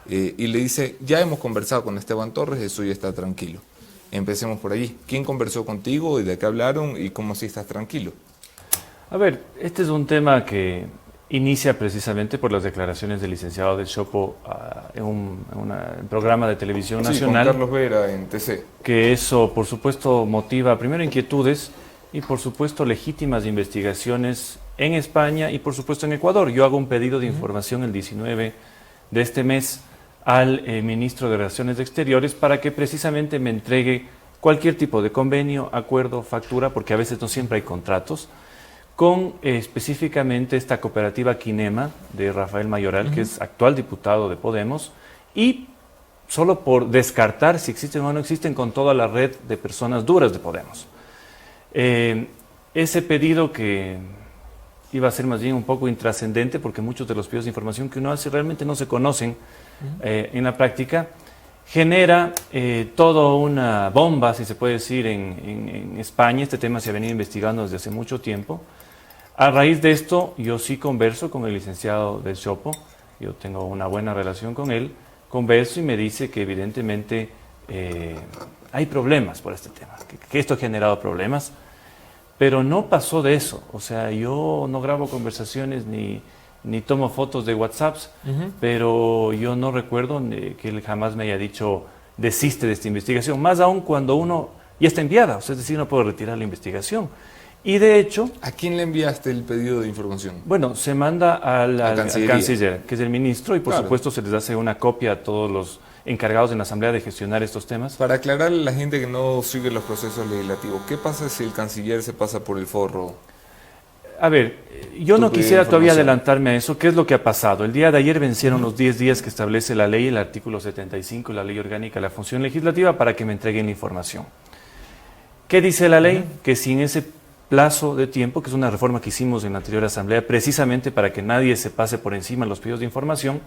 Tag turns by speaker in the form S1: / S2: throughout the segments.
S1: y le dice, ya hemos conversado con Esteban Torres, eso ya está tranquilo. Empecemos por allí. ¿Quién conversó contigo y de qué hablaron y cómo si estás tranquilo?
S2: A ver, este es un tema que inicia precisamente por las declaraciones del licenciado Del Chopo en un programa de televisión nacional.
S1: Con Carlos Vera en TC.
S2: Que eso, por supuesto, motiva primero inquietudes y, por supuesto, legítimas investigaciones en España y, por supuesto, en Ecuador. Yo hago un pedido de información el 19 de este mes al ministro de Relaciones Exteriores para que precisamente me entregue cualquier tipo de convenio, acuerdo, factura, porque a veces no siempre hay contratos, con específicamente esta cooperativa Quinema de Rafael Mayoral, que es actual diputado de Podemos, y solo por descartar si existen o no existen con toda la red de personas duras de Podemos. Ese pedido que iba a ser más bien un poco intrascendente, porque muchos de los pedidos de información que uno hace realmente no se conocen en la práctica, genera toda una bomba, si se puede decir, en España. Este tema se ha venido investigando desde hace mucho tiempo. A raíz de esto, yo sí converso con el licenciado Del Chopo, yo tengo una buena relación con él, converso y me dice que evidentemente hay problemas por este tema, que esto ha generado problemas, pero no pasó de eso. O sea, yo no grabo conversaciones ni tomo fotos de WhatsApps, pero yo no recuerdo que él jamás me haya dicho desiste de esta investigación, más aún cuando uno ya está enviada, o sea, es decir, no puedo retirar la investigación. Y de hecho...
S1: ¿A quién le enviaste el pedido de información?
S2: Bueno, se manda al canciller, que es el ministro, y por supuesto se les hace una copia a todos los encargados en la Asamblea de gestionar estos temas.
S1: Para aclararle a la gente que no sigue los procesos legislativos, ¿qué pasa si el canciller se pasa por el forro?
S2: A ver, yo no quisiera todavía adelantarme a eso. ¿Qué es lo que ha pasado? El día de ayer vencieron los 10 días que establece la ley, el artículo 75, la ley orgánica de la función legislativa, para que me entreguen la información. ¿Qué dice la ley? Que si en ese plazo de tiempo, que es una reforma que hicimos en la anterior asamblea, precisamente para que nadie se pase por encima de los pedidos de información,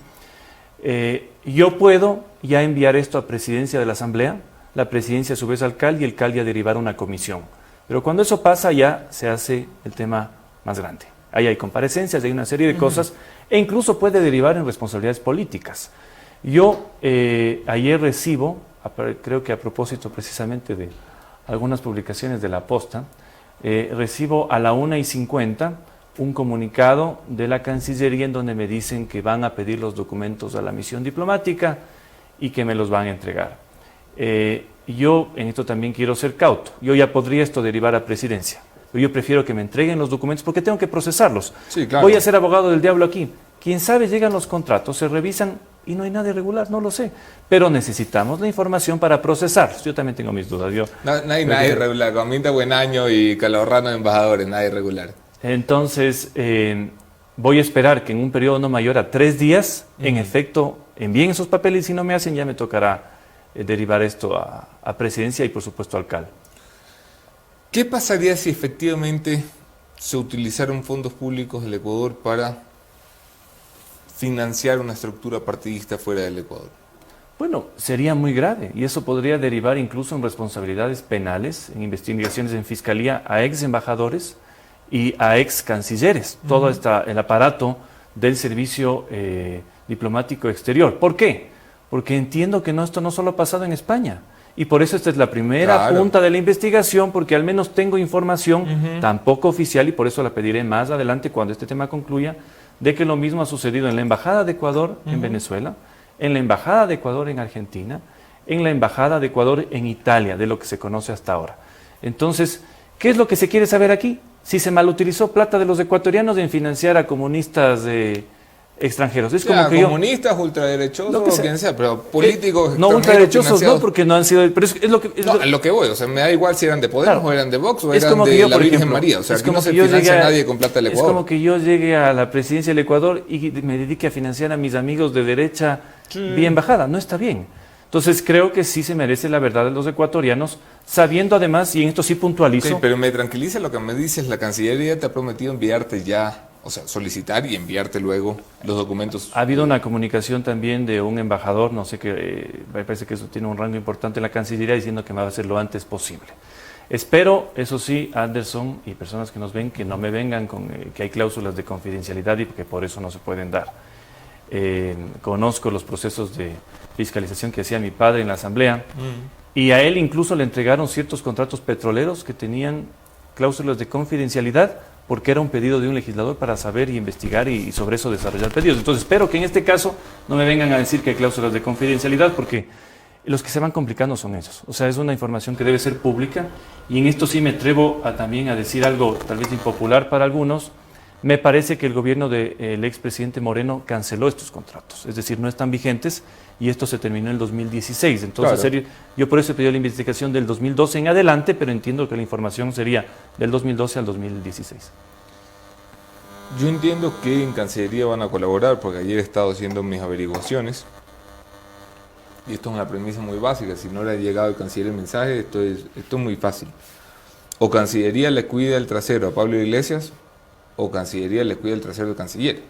S2: yo puedo ya enviar esto a presidencia de la asamblea, la presidencia a su vez al CAL y el CAL ya derivar una comisión. Pero cuando eso pasa ya se hace el tema más grande. Ahí hay comparecencias, hay una serie de cosas e incluso puede derivar en responsabilidades políticas. Yo ayer recibo, creo que a propósito precisamente de algunas publicaciones de La Posta, recibo a la 1:50 un comunicado de la Cancillería en donde me dicen que van a pedir los documentos a la misión diplomática y que me los van a entregar. Yo en esto también quiero ser cauto. Yo ya podría esto derivar a presidencia, pero yo prefiero que me entreguen los documentos porque tengo que procesarlos.
S1: Sí, claro.
S2: Voy a ser abogado del diablo aquí. Quién sabe, llegan los contratos, se revisan y no hay nada irregular, no lo sé. Pero necesitamos la información para procesarlos. Yo también tengo mis dudas.
S1: Nada irregular. Comita Buenaño y Calahorrano embajadores, nada irregular.
S2: Entonces, voy a esperar que en un periodo no mayor a 3 días, en efecto, envíen esos papeles y si no me hacen, ya me tocará derivar esto a presidencia y, por supuesto, al CAL.
S1: ¿Qué pasaría si efectivamente se utilizaron fondos públicos del Ecuador para financiar una estructura partidista fuera del Ecuador?
S2: Bueno, sería muy grave y eso podría derivar incluso en responsabilidades penales, en investigaciones en fiscalía a ex embajadores y a ex cancilleres, todo el aparato del servicio diplomático exterior. ¿Por qué? Porque entiendo que esto no solo ha pasado en España y por eso esta es la primera punta de la investigación, porque al menos tengo información tampoco oficial y por eso la pediré más adelante cuando este tema concluya, de que lo mismo ha sucedido en la Embajada de Ecuador en Venezuela, en la Embajada de Ecuador en Argentina, en la Embajada de Ecuador en Italia, de lo que se conoce hasta ahora. Entonces, ¿qué es lo que se quiere saber aquí? Si se malutilizó plata de los ecuatorianos en financiar a comunistas extranjeros. Es como que
S1: comunistas, ultraderechosos, quien sea, pero políticos
S2: no, ultraderechosos no, porque no han sido... Pero es lo que...
S1: lo que voy, o sea, me da igual si eran de Podemos, o eran de Vox, o eran de la Virgen María. O sea, aquí no se financia a nadie con plata del Ecuador.
S2: Es como que yo llegue a la presidencia del Ecuador y me dedique a financiar a mis amigos de derecha vía embajada. No está bien. Entonces creo que sí se merece la verdad de los ecuatorianos, sabiendo además, y en esto sí puntualizo...
S1: Sí, pero me tranquiliza lo que me dices, la Cancillería te ha prometido enviarte ya... O sea, solicitar y enviarte luego los documentos.
S2: Ha habido una comunicación también de un embajador, no sé qué, me parece que eso tiene un rango importante en la Cancillería, diciendo que me va a hacer lo antes posible. Espero, eso sí, Anderson y personas que nos ven, que no me vengan con que hay cláusulas de confidencialidad y que por eso no se pueden dar. conozco los procesos de fiscalización que hacía mi padre en la asamblea, y a él incluso le entregaron ciertos contratos petroleros que tenían cláusulas de confidencialidad, porque era un pedido de un legislador para saber y investigar y sobre eso desarrollar pedidos. Entonces espero que en este caso no me vengan a decir que hay cláusulas de confidencialidad, porque los que se van complicando son ellos. O sea, es una información que debe ser pública, y en esto sí me atrevo también a decir algo tal vez impopular para algunos. Me parece que el gobierno del expresidente Moreno canceló estos contratos, es decir, no están vigentes, y esto se terminó en el 2016. Entonces, claro, yo por eso he pedido la investigación del 2012 en adelante, pero entiendo que la información sería del 2012 al 2016.
S1: Yo entiendo que en Cancillería van a colaborar, porque ayer he estado haciendo mis averiguaciones, y esto es una premisa muy básica. Si no le ha llegado al canciller el mensaje, esto es muy fácil. O Cancillería le cuida el trasero a Pablo Iglesias, o Cancillería le cuida el trasero al canciller,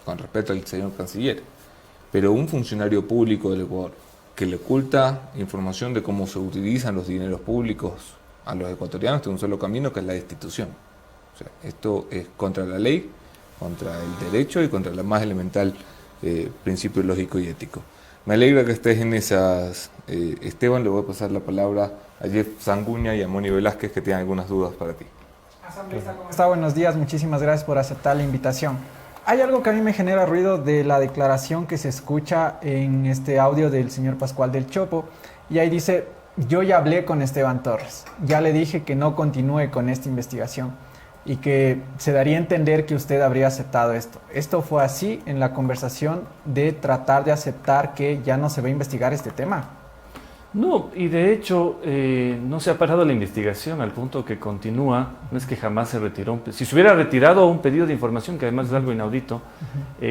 S1: con respeto al señor canciller. Pero un funcionario público del Ecuador que le oculta información de cómo se utilizan los dineros públicos a los ecuatorianos tiene un solo camino, que es la destitución. O sea, esto es contra la ley, contra el derecho y contra el más elemental principio lógico y ético. Me alegra que estés en esas, Esteban. Le voy a pasar la palabra a Jeff Sanguña y a Moni Velázquez, que tienen algunas dudas para ti.
S3: Asambleísta, ¿cómo está? Buenos días, muchísimas gracias por aceptar la invitación. Hay algo que a mí me genera ruido de la declaración que se escucha en este audio del señor Pascual del Chopo, y ahí dice: yo ya hablé con Esteban Torres, ya le dije que no continúe con esta investigación, y que se daría a entender que usted habría aceptado esto. ¿Esto fue así en la conversación de tratar de aceptar que ya no se va a investigar este tema?
S2: No, y de hecho no se ha parado la investigación al punto que continúa. No es que jamás se retiró. Si se hubiera retirado un pedido de información, que además es algo inaudito,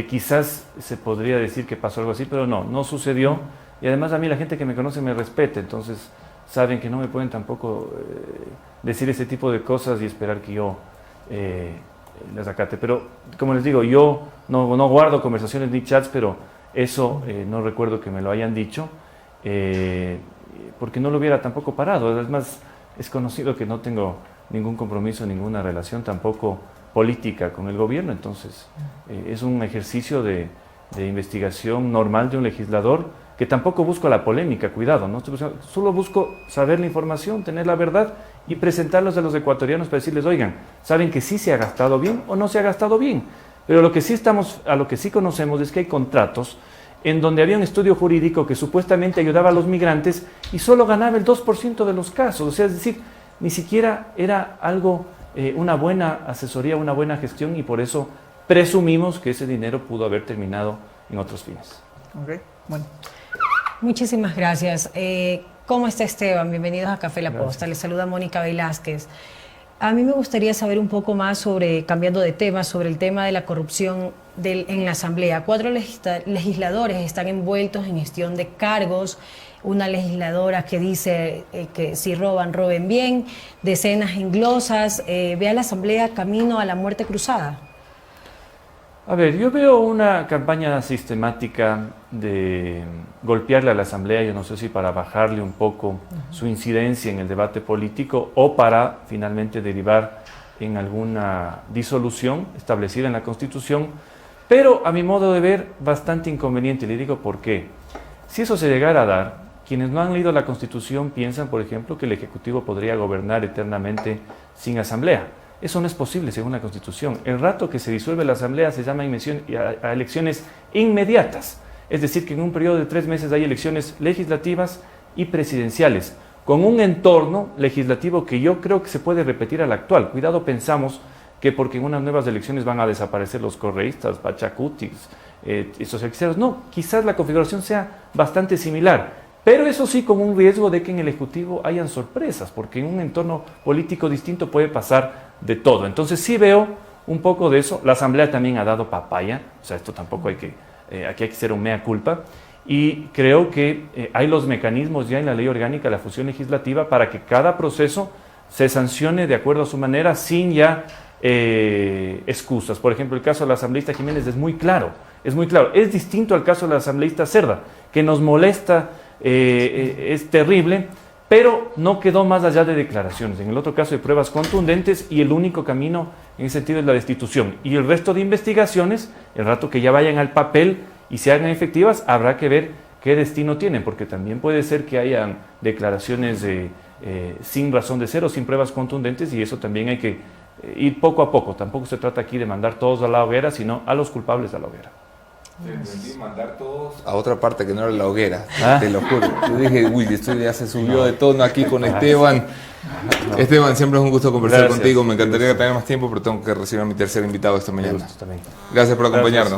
S2: quizás se podría decir que pasó algo así, pero no sucedió. Y además a mí la gente que me conoce me respeta, entonces saben que no me pueden tampoco decir ese tipo de cosas y esperar que yo las acate. Pero como les digo, yo no guardo conversaciones ni chats, pero eso no recuerdo que me lo hayan dicho, porque no lo hubiera tampoco parado. Además, es conocido que no tengo ningún compromiso, ninguna relación tampoco política con el gobierno. Entonces es un ejercicio de investigación normal de un legislador, que tampoco busco la polémica, cuidado, ¿no? Solo busco saber la información, tener la verdad y presentarlos a los ecuatorianos para decirles: oigan, ¿saben que sí se ha gastado bien o no se ha gastado bien? Pero lo que sí conocemos es que hay contratos en donde había un estudio jurídico que supuestamente ayudaba a los migrantes y solo ganaba el 2% de los casos. O sea, es decir, ni siquiera era algo, una buena asesoría, una buena gestión, y por eso presumimos que ese dinero pudo haber terminado en otros fines.
S3: Ok, bueno.
S4: Muchísimas gracias. ¿Cómo está Esteban? Bienvenidos a Café La Posta. Les saluda Mónica Velázquez. A mí me gustaría saber un poco más cambiando de tema, sobre el tema de la corrupción en la Asamblea. 4 legisladores están envueltos en gestión de cargos. Una legisladora que dice que si roban, roben bien. Decenas en glosas. ¿Ve a la Asamblea camino a la muerte cruzada?
S2: A ver, yo veo una campaña sistemática de golpearle a la Asamblea, yo no sé si para bajarle un poco su incidencia en el debate político o para finalmente derivar en alguna disolución establecida en la Constitución, pero a mi modo de ver bastante inconveniente. Le digo por qué. Si eso se llegara a dar, quienes no han leído la Constitución piensan, por ejemplo, que el Ejecutivo podría gobernar eternamente sin Asamblea. Eso no es posible según la Constitución. El rato que se disuelve la Asamblea se llama a elecciones inmediatas. Es decir, que en un periodo de 3 meses hay elecciones legislativas y presidenciales, con un entorno legislativo que yo creo que se puede repetir al actual. Cuidado, pensamos que porque en unas nuevas elecciones van a desaparecer los correístas, pachacutis, socialistas. No, quizás la configuración sea bastante similar. Pero eso sí, con un riesgo de que en el Ejecutivo hayan sorpresas, porque en un entorno político distinto puede pasar de todo. Entonces sí veo un poco de eso. La Asamblea también ha dado papaya, o sea, esto tampoco aquí hay que hacer un mea culpa, y creo que hay los mecanismos ya en la Ley Orgánica de la Función Legislativa para que cada proceso se sancione de acuerdo a su manera, sin ya excusas. Por ejemplo, el caso de la asambleísta Jiménez es muy claro, es distinto al caso de la asambleísta Cerda, que nos molesta, es terrible, pero no quedó más allá de declaraciones. En el otro caso hay pruebas contundentes y el único camino en ese sentido es la destitución. Y el resto de investigaciones, el rato que ya vayan al papel y se hagan efectivas, habrá que ver qué destino tienen, porque también puede ser que hayan declaraciones sin razón de ser o sin pruebas contundentes, y eso también hay que ir poco a poco. Tampoco se trata aquí de mandar todos a la hoguera, sino a los culpables a la hoguera.
S1: Entendí mandar todos a otra parte que no era la hoguera,
S2: ¿Ah?
S1: te lo juro. Yo dije, uy, esto ya se subió de tono aquí con Esteban. Esteban, siempre es un gusto conversar
S2: Gracias.
S1: contigo. Me encantaría tener más tiempo, pero tengo que recibir a mi tercer invitado esta mañana.
S2: También.
S1: Gracias por acompañarnos.